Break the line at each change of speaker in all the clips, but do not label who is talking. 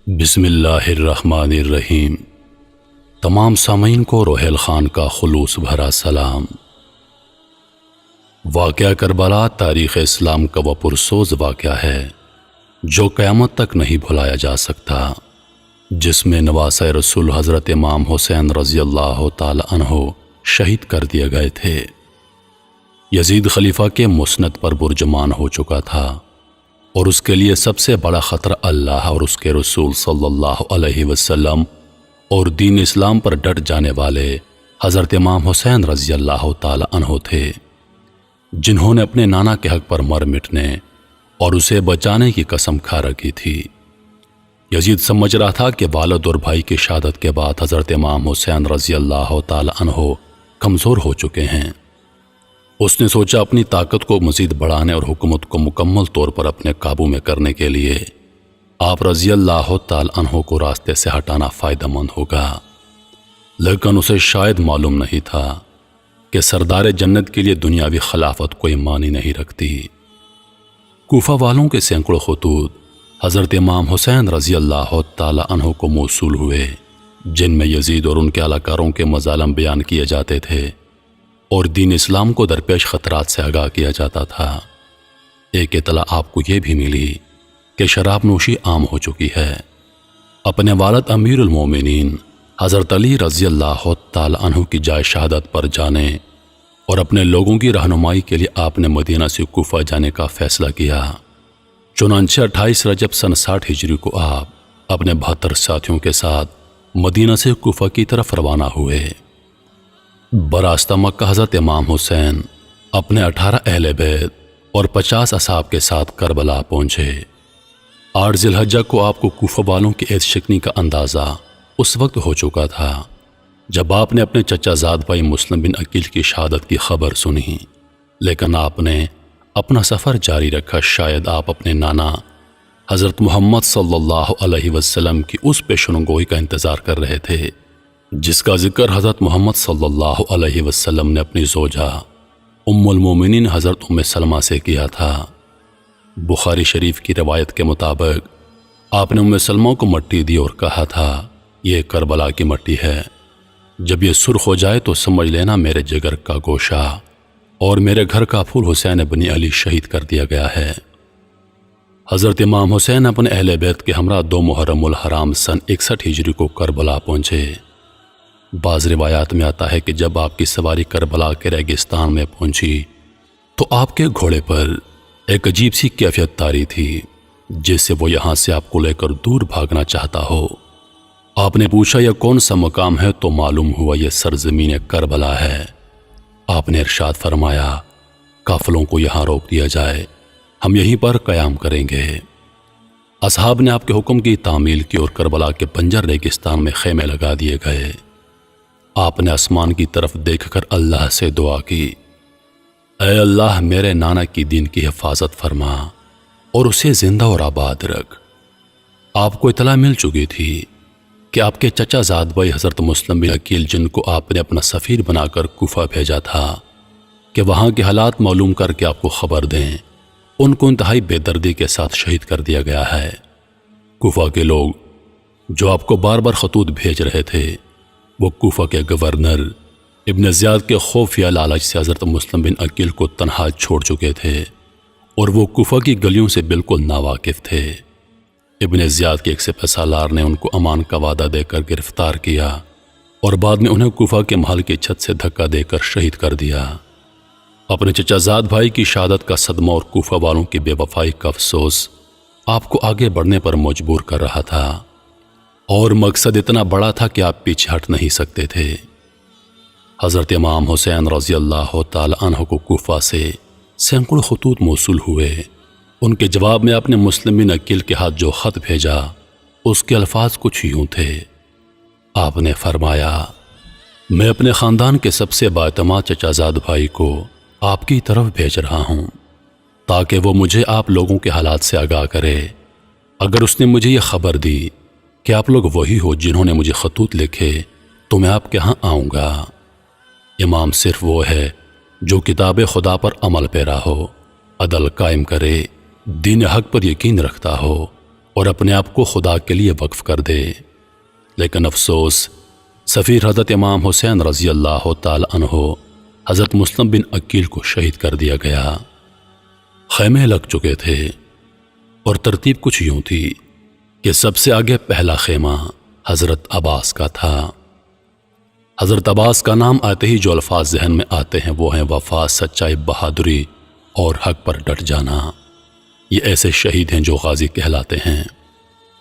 بسم اللہ الرحمن الرحیم۔ تمام سامعین کو روحیل خان کا خلوص بھرا سلام۔ واقعہ کربلا تاریخ اسلام کا وہ پرسوز واقعہ ہے جو قیامت تک نہیں بھلایا جا سکتا، جس میں نواسۂ رسول حضرت امام حسین رضی اللہ تعالی عنہ شہید کر دیے گئے تھے۔ یزید خلیفہ کے مسند پر برجمان ہو چکا تھا اور اس کے لیے سب سے بڑا خطرہ اللہ اور اس کے رسول صلی اللہ علیہ وسلم اور دین اسلام پر ڈٹ جانے والے حضرت امام حسین رضی اللہ تعالی عنہ تھے، جنہوں نے اپنے نانا کے حق پر مر مٹنے اور اسے بچانے کی قسم کھا رکھی تھی۔ یزید سمجھ رہا تھا کہ والد اور بھائی کی شہادت کے بعد حضرت امام حسین رضی اللہ تعالی عنہ کمزور ہو چکے ہیں۔ اس نے سوچا اپنی طاقت کو مزید بڑھانے اور حکومت کو مکمل طور پر اپنے قابو میں کرنے کے لیے آپ رضی اللہ تعالی عنہ کو راستے سے ہٹانا فائدہ مند ہوگا، لیکن اسے شاید معلوم نہیں تھا کہ سردار جنت کے لیے دنیاوی خلافت کوئی معنی نہیں رکھتی۔ کوفہ والوں کے سینکڑوں خطوط حضرت امام حسین رضی اللہ تعالی عنہ کو موصول ہوئے، جن میں یزید اور ان کے اہلکاروں کے مظالم بیان کیے جاتے تھے اور دین اسلام کو درپیش خطرات سے آگاہ کیا جاتا تھا۔ ایک اطلاع آپ کو یہ بھی ملی کہ شراب نوشی عام ہو چکی ہے۔ اپنے والد امیر المومنین حضرت علی رضی اللہ تعالی عنہ کی جائے شہادت پر جانے اور اپنے لوگوں کی رہنمائی کے لیے آپ نے مدینہ سے کوفہ جانے کا فیصلہ کیا۔ چنانچہ 28 رجب سن 60 ہجری کو آپ اپنے 72 ساتھیوں کے ساتھ مدینہ سے کوفہ کی طرف روانہ ہوئے۔ براستہ مکہ حضرت امام حسین اپنے 18 اہل بیت اور 50 اصحاب کے ساتھ کربلا پہنچے۔ 8 ذی الحجہ کو آپ کو کوفہ والوں کی عیش شکنی کا اندازہ اس وقت ہو چکا تھا جب آپ نے اپنے چچا زاد بھائی مسلم بن عقیل کی شہادت کی خبر سنی، لیکن آپ نے اپنا سفر جاری رکھا۔ شاید آپ اپنے نانا حضرت محمد صلی اللہ علیہ وسلم کی اس پیشن گوئی کا انتظار کر رہے تھے جس کا ذکر حضرت محمد صلی اللہ علیہ وسلم نے اپنی زوجہ ام المومنین حضرت ام سلمہ سے کیا تھا۔ بخاری شریف کی روایت کے مطابق آپ نے ام سلمہ کو مٹی دی اور کہا تھا، یہ کربلا کی مٹی ہے، جب یہ سرخ ہو جائے تو سمجھ لینا میرے جگر کا گوشہ اور میرے گھر کا پھول حسین بن علی شہید کر دیا گیا ہے۔ حضرت امام حسین اپنے اہل بیت کے ہمراہ 2 محرم الحرام سن 61 ہجری کو کربلا پہنچے۔ بعض روایات میں آتا ہے کہ جب آپ کی سواری کربلا کے ریگستان میں پہنچی تو آپ کے گھوڑے پر ایک عجیب سی کیفیت طاری تھی، جس سے وہ یہاں سے آپ کو لے کر دور بھاگنا چاہتا ہو۔ آپ نے پوچھا یہ کون سا مقام ہے تو معلوم ہوا یہ سرزمین کربلا ہے۔ آپ نے ارشاد فرمایا، قافلوں کو یہاں روک دیا جائے، ہم یہیں پر قیام کریں گے۔ اصحاب نے آپ کے حکم کی تعمیل کی اور کربلا کے بنجر ریگستان میں خیمے لگا دیے گئے۔ آپ نے آسمان کی طرف دیکھ کر اللہ سے دعا کی، اے اللہ میرے نانا کی دین کی حفاظت فرما اور اسے زندہ اور آباد رکھ۔ آپ کو اطلاع مل چکی تھی کہ آپ کے چچا زاد بھائی حضرت مسلم بن عقیل، جن کو آپ نے اپنا سفیر بنا کر کوفہ بھیجا تھا کہ وہاں کے حالات معلوم کر کے آپ کو خبر دیں، ان کو انتہائی بے دردی کے ساتھ شہید کر دیا گیا ہے۔ کوفہ کے لوگ جو آپ کو بار بار خطوط بھیج رہے تھے، وہ کوفہ کے گورنر ابن زیاد کے خفیہ لالچ سے حضرت مسلم بن عقیل کو تنہا چھوڑ چکے تھے اور وہ کوفہ کی گلیوں سے بالکل ناواقف تھے۔ ابن زیاد کے ایک سپہ سالار نے ان کو امان کا وعدہ دے کر گرفتار کیا اور بعد میں انہیں کوفہ کے محل کی چھت سے دھکا دے کر شہید کر دیا۔ اپنے چچا زاد بھائی کی شہادت کا صدمہ اور کوفہ والوں کی بے وفائی کا افسوس آپ کو آگے بڑھنے پر مجبور کر رہا تھا، اور مقصد اتنا بڑا تھا کہ آپ پیچھے ہٹ نہیں سکتے تھے۔ حضرت امام حسین رضی اللہ تعالی عنہ کو کوفہ سے سینکڑوں خطوط موصول ہوئے۔ ان کے جواب میں آپ نے مسلم بن عقیل کے ہاتھ جو خط بھیجا، اس کے الفاظ کچھ یوں تھے۔ آپ نے فرمایا، میں اپنے خاندان کے سب سے بااعتماد چچا زاد بھائی کو آپ کی طرف بھیج رہا ہوں تاکہ وہ مجھے آپ لوگوں کے حالات سے آگاہ کرے۔ اگر اس نے مجھے یہ خبر دی کہ آپ لوگ وہی ہو جنہوں نے مجھے خطوط لکھے تو میں آپ کے ہاں آؤں گا۔ امام صرف وہ ہے جو کتاب خدا پر عمل پیرا ہو، عدل قائم کرے، دین حق پر یقین رکھتا ہو اور اپنے آپ کو خدا کے لیے وقف کر دے۔ لیکن افسوس، سفیر حضرت امام حسین رضی اللہ تعالی عنہ حضرت مسلم بن عقیل کو شہید کر دیا گیا۔ خیمے لگ چکے تھے اور ترتیب کچھ یوں تھی کہ سب سے آگے پہلا خیمہ حضرت عباس کا تھا۔ حضرت عباس کا نام آتے ہی جو الفاظ ذہن میں آتے ہیں وہ ہیں وفا، سچائی، بہادری اور حق پر ڈٹ جانا۔ یہ ایسے شہید ہیں جو غازی کہلاتے ہیں۔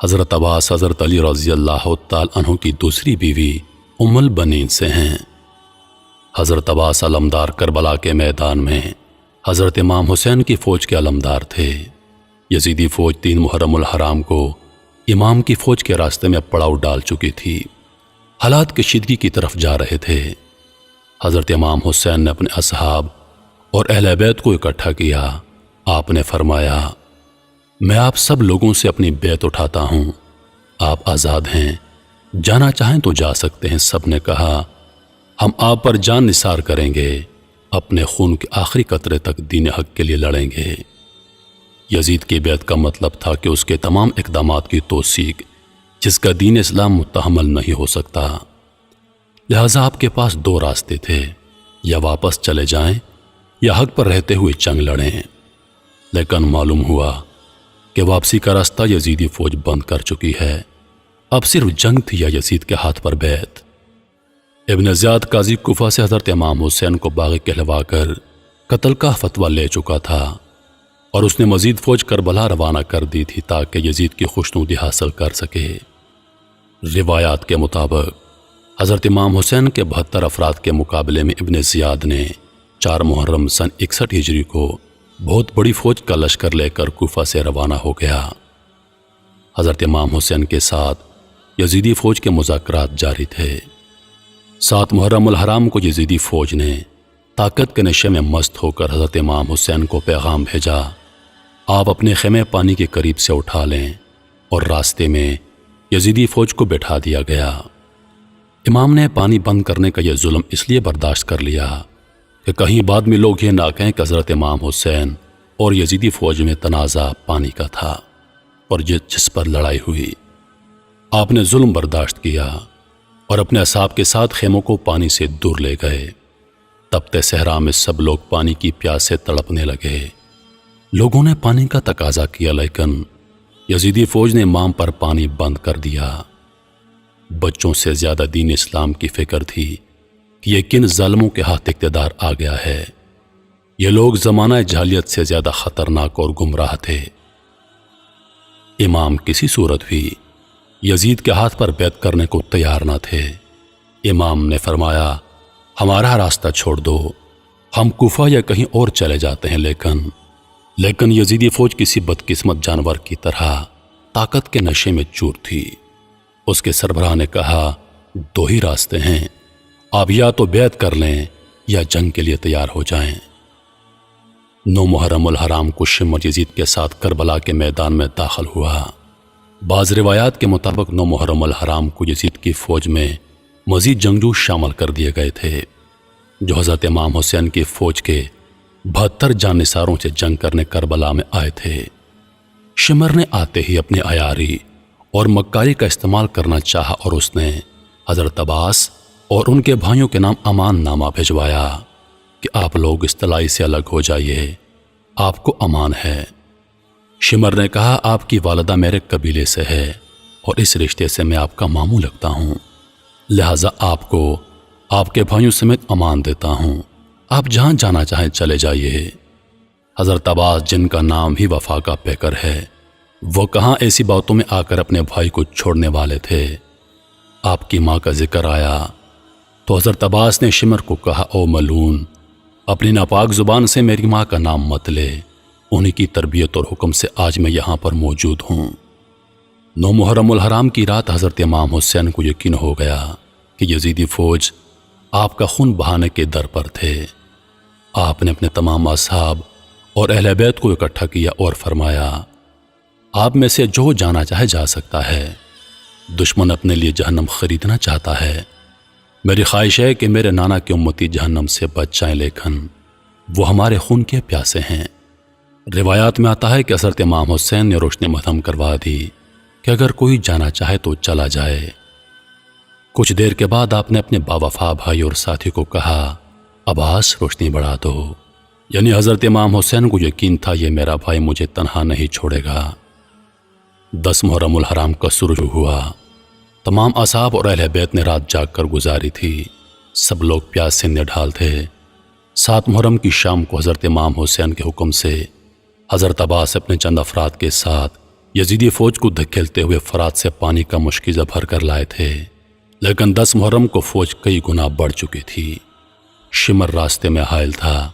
حضرت عباس حضرت علی رضی اللہ تعالی عنہ کی دوسری بیوی ام البنین سے ہیں۔ حضرت عباس علمدار کربلا کے میدان میں حضرت امام حسین کی فوج کے علمدار تھے۔ یزیدی فوج 3 محرم الحرام کو امام کی فوج کے راستے میں پڑاؤ ڈال چکی تھی۔ حالات کشیدگی کی طرف جا رہے تھے۔ حضرت امام حسین نے اپنے اصحاب اور اہل بیت کو اکٹھا کیا۔ آپ نے فرمایا، میں آپ سب لوگوں سے اپنی بیعت اٹھاتا ہوں، آپ آزاد ہیں، جانا چاہیں تو جا سکتے ہیں۔ سب نے کہا، ہم آپ پر جان نثار کریں گے، اپنے خون کے آخری قطرے تک دین حق کے لیے لڑیں گے۔ یزید کی بیعت کا مطلب تھا کہ اس کے تمام اقدامات کی توثیق جس کا دین اسلام متحمل نہیں ہو سکتا۔ لہذا آپ کے پاس 2 راستے تھے، یا واپس چلے جائیں یا حق پر رہتے ہوئے جنگ لڑیں۔ لیکن معلوم ہوا کہ واپسی کا راستہ یزیدی فوج بند کر چکی ہے۔ اب صرف جنگ تھی یا یزید کے ہاتھ پر بیعت۔ ابن زیاد قاضی کوفہ سے حضرت امام حسین کو باغی کہلوا کر قتل کا فتویٰ لے چکا تھا اور اس نے مزید فوج کربلا روانہ کر دی تھی تاکہ یزید کی خوشنودی حاصل کر سکے۔ روایات کے مطابق حضرت امام حسین کے 72 افراد کے مقابلے میں ابن زیاد نے 4 محرم سن 61 ہجری کو بہت بڑی فوج کا لشکر لے کر کوفہ سے روانہ ہو گیا۔ حضرت امام حسین کے ساتھ یزیدی فوج کے مذاکرات جاری تھے۔ 7 محرم الحرام کو یزیدی فوج نے طاقت کے نشے میں مست ہو کر حضرت امام حسین کو پیغام بھیجا، آپ اپنے خیمے پانی کے قریب سے اٹھا لیں، اور راستے میں یزیدی فوج کو بٹھا دیا گیا۔ امام نے پانی بند کرنے کا یہ ظلم اس لیے برداشت کر لیا کہ کہیں بعد میں لوگ یہ نہ کہیں کہ حضرت امام حسین اور یزیدی فوج میں تنازع پانی کا تھا اور جس پر لڑائی ہوئی۔ آپ نے ظلم برداشت کیا اور اپنے اصحاب کے ساتھ خیموں کو پانی سے دور لے گئے۔ تپتے صحرا میں سب لوگ پانی کی پیاس سے تڑپنے لگے۔ لوگوں نے پانی کا تقاضا کیا، لیکن یزیدی فوج نے امام پر پانی بند کر دیا۔ بچوں سے زیادہ دین اسلام کی فکر تھی کہ یہ کن ظالموں کے ہاتھ اقتدار آ گیا ہے۔ یہ لوگ زمانہ جاہلیت سے زیادہ خطرناک اور گمراہ تھے۔ امام کسی صورت بھی یزید کے ہاتھ پر بیعت کرنے کو تیار نہ تھے۔ امام نے فرمایا، ہمارا راستہ چھوڑ دو، ہم کوفہ یا کہیں اور چلے جاتے ہیں۔ لیکن یزیدی فوج کسی بدقسمت جانور کی طرح طاقت کے نشے میں چور تھی۔ اس کے سربراہ نے کہا، 2 ہی راستے ہیں، آپ یا تو بیعت کر لیں یا جنگ کے لیے تیار ہو جائیں۔ 9 محرم الحرام کو شمر یزید کے ساتھ کربلا کے میدان میں داخل ہوا۔ بعض روایات کے مطابق 9 محرم الحرام کو یزید کی فوج میں مزید جنگجو شامل کر دیے گئے تھے جو حضرت امام حسین کی فوج کے 72 جانثاروں سے جنگ کرنے کربلا میں آئے تھے۔ شمر نے آتے ہی اپنی عیاری اور مکاری کا استعمال کرنا چاہا اور اس نے حضرت عباس اور ان کے بھائیوں کے نام امان نامہ بھجوایا کہ آپ لوگ اس طلائی سے الگ ہو جائیے، آپ کو امان ہے۔ شمر نے کہا، آپ کی والدہ میرے قبیلے سے ہے اور اس رشتے سے میں آپ کا ماموں لگتا ہوں، لہٰذا آپ کو آپ کے بھائیوں سمیت امان دیتا ہوں، آپ جہاں جانا چاہیں چلے جائیے۔ حضرت عباس، جن کا نام بھی وفا کا پیکر ہے، وہ کہاں ایسی باتوں میں آ کر اپنے بھائی کو چھوڑنے والے تھے۔ آپ کی ماں کا ذکر آیا تو حضرت عباس نے شمر کو کہا، او ملعون، اپنی ناپاک زبان سے میری ماں کا نام مت لے، انہی کی تربیت اور حکم سے آج میں یہاں پر موجود ہوں۔ 9 محرم الحرام کی رات حضرت امام حسین کو یقین ہو گیا کہ یزیدی فوج آپ کا خون بہانے کے در پر تھے۔ آپ نے اپنے تمام اصحاب اور اہل بیت کو اکٹھا کیا اور فرمایا، آپ میں سے جو جانا چاہے جا سکتا ہے، دشمن اپنے لیے جہنم خریدنا چاہتا ہے۔ میری خواہش ہے کہ میرے نانا کی امتی جہنم سے بچ جائیں، لیکن وہ ہمارے خون کے پیاسے ہیں۔ روایات میں آتا ہے کہ حضرت امام حسین نے روشنی ماتم کروا دی کہ اگر کوئی جانا چاہے تو چلا جائے۔ کچھ دیر کے بعد آپ نے اپنے باوفا بھائی اور ساتھی کو کہا، عباس روشنی بڑھا دو، یعنی حضرت امام حسین کو یقین تھا یہ میرا بھائی مجھے تنہا نہیں چھوڑے گا۔ 10 محرم الحرام کا شروع ہوا۔ تمام اصحاب اور اہل بیت نے رات جاگ کر گزاری تھی۔ سب لوگ پیاس سے نڈھال تھے۔ 7 محرم کی شام کو حضرت امام حسین کے حکم سے حضرت عباس اپنے چند افراد کے ساتھ یزیدی فوج کو دھکیلتے ہوئے فرات سے پانی کا مشکیزہ بھر کر لائے تھے، لیکن 10 محرم کو فوج کئی گنا بڑھ چکی تھی۔ شمر راستے میں حائل تھا۔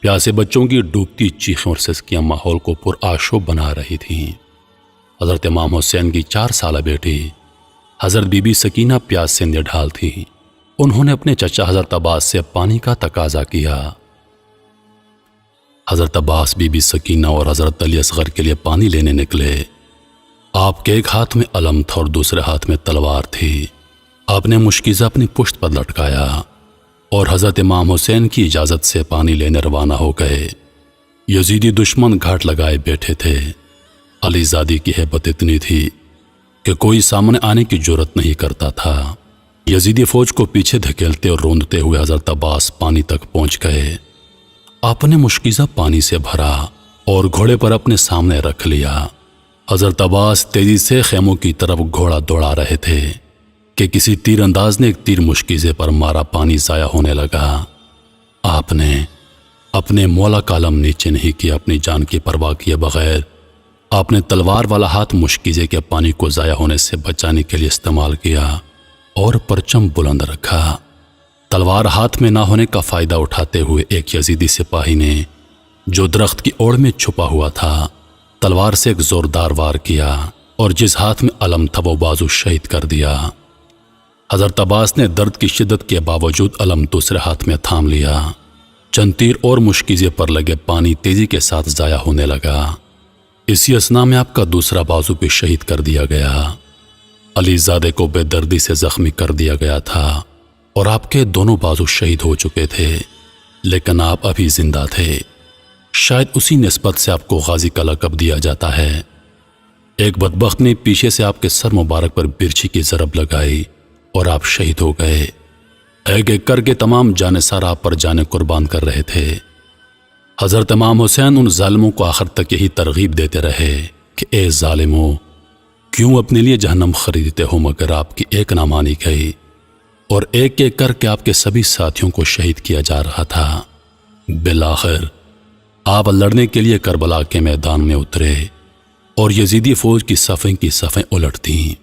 پیاسے بچوں کی ڈوبتی چیخیں اور سسکیاں ماحول کو پرآشوب بنا رہی تھیں۔ حضرت امام حسین کی 4 سالہ بیٹی حضرت بی بی سکینہ پیاس سے نڈھال تھی۔ انہوں نے اپنے چچا حضرت عباس سے پانی کا تقاضا کیا۔ حضرت عباس بی بی سکینہ اور حضرت علی اصغر کے لیے پانی لینے نکلے۔ آپ کے ایک ہاتھ میں علم تھا اور دوسرے ہاتھ میں تلوار تھی۔ آپ نے مشکیزہ اپنی پشت پر لٹکایا اور حضرت امام حسین کی اجازت سے پانی لینے روانہ ہو گئے۔ یزیدی دشمن گھاٹ لگائے بیٹھے تھے۔ علی زادی کی ہیبت اتنی تھی کہ کوئی سامنے آنے کی جرت نہیں کرتا تھا۔ یزیدی فوج کو پیچھے دھکیلتے اور روندتے ہوئے حضرت عباس پانی تک پہنچ گئے۔ آپ نے مشکیزہ پانی سے بھرا اور گھوڑے پر اپنے سامنے رکھ لیا۔ حضرت عباس تیزی سے خیموں کی طرف گھوڑا دوڑا رہے تھے کہ کسی تیر انداز نے ایک تیر مشکیزے پر مارا، پانی ضائع ہونے لگا۔ آپ نے اپنے مولا کالم نیچے نہیں کیا، اپنی جان کی پرواہ کیے بغیر آپ نے تلوار والا ہاتھ مشکیزے کے پانی کو ضائع ہونے سے بچانے کے لیے استعمال کیا اور پرچم بلند رکھا۔ تلوار ہاتھ میں نہ ہونے کا فائدہ اٹھاتے ہوئے ایک یزیدی سپاہی نے جو درخت کی اوڑ میں چھپا ہوا تھا تلوار سے ایک زوردار وار کیا اور جس ہاتھ میں علم تھا وہ بازو شہید کر دیا۔ حضرت عباس نے درد کی شدت کے باوجود علم دوسرے ہاتھ میں تھام لیا۔ چند تیر اور مشکیزے پر لگے پانی تیزی کے ساتھ ضائع ہونے لگا۔ اسی اثنا میں آپ کا دوسرا بازو بھی شہید کر دیا گیا۔ علی زادے کو بے دردی سے زخمی کر دیا گیا تھا اور آپ کے دونوں بازو شہید ہو چکے تھے، لیکن آپ ابھی زندہ تھے۔ شاید اسی نسبت سے آپ کو غازی کا لقب دیا جاتا ہے۔ ایک بدبخت نے پیچھے سے آپ کے سر مبارک پر برچھی کی ضرب لگائی اور آپ شہید ہو گئے۔ ایک ایک کر کے تمام جانثار آپ پر جانیں قربان کر رہے تھے۔ حضرت امام حسین ان ظالموں کو آخر تک یہی ترغیب دیتے رہے کہ اے ظالموں، کیوں اپنے لیے جہنم خریدتے ہو، مگر آپ کی ایک نہ مانی گئی اور ایک ایک کر کے آپ کے سبھی ساتھیوں کو شہید کیا جا رہا تھا۔ بالآخر آپ لڑنے کے لیے کربلا کے میدان میں اترے اور یزیدی فوج کی صفیں الٹ دیں۔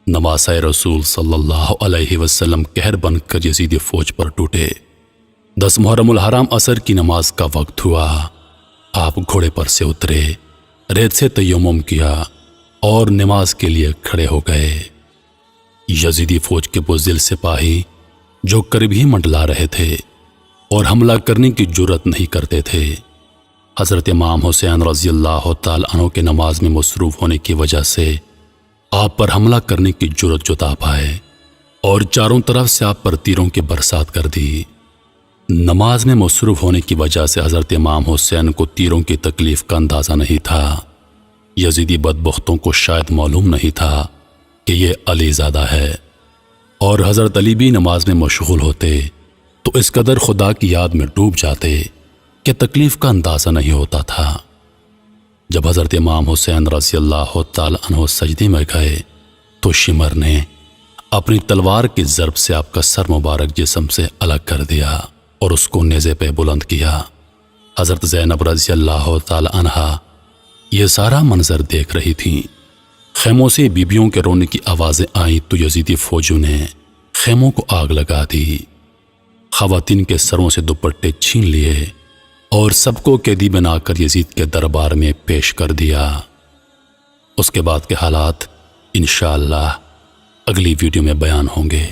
نواسۂ رسول صلی اللہ علیہ وسلم قہر بن کر یزیدی فوج پر ٹوٹے۔ 10 محرم الحرام عصر کی نماز کا وقت ہوا۔ آپ گھوڑے پر سے اترے، ریت سے تیمم کیا اور نماز کے لیے کھڑے ہو گئے۔ یزیدی فوج کے بزدل سپاہی جو قریب ہی منڈلا رہے تھے اور حملہ کرنے کی جرت نہیں کرتے تھے، حضرت امام حسین رضی اللہ تعالی عنہ کے نماز میں مصروف ہونے کی وجہ سے آپ پر حملہ کرنے کی جرت جتا پائے اور چاروں طرف سے آپ پر تیروں کی برسات کر دی۔ نماز میں مصروف ہونے کی وجہ سے حضرت امام حسین کو تیروں کی تکلیف کا اندازہ نہیں تھا۔ یزیدی بدبختوں کو شاید معلوم نہیں تھا کہ یہ علی زادہ ہے، اور حضرت علی بھی نماز میں مشغول ہوتے تو اس قدر خدا کی یاد میں ڈوب جاتے کہ تکلیف کا اندازہ نہیں ہوتا تھا۔ جب حضرت امام حسین رضی اللہ تعالی عنہ سجدے میں گئے تو شمر نے اپنی تلوار کی ضرب سے آپ کا سر مبارک جسم سے الگ کر دیا اور اس کو نیزے پہ بلند کیا۔ حضرت زینب رضی اللہ تعالی عنہا یہ سارا منظر دیکھ رہی تھیں۔ خیموں سے بیبیوں کے رونے کی آوازیں آئیں تو یزیدی فوجیوں نے خیموں کو آگ لگا دی، خواتین کے سروں سے دوپٹے چھین لیے اور سب کو قیدی بنا کر یزید کے دربار میں پیش کر دیا۔ اس کے بعد کے حالات انشاءاللہ اگلی ویڈیو میں بیان ہوں گے۔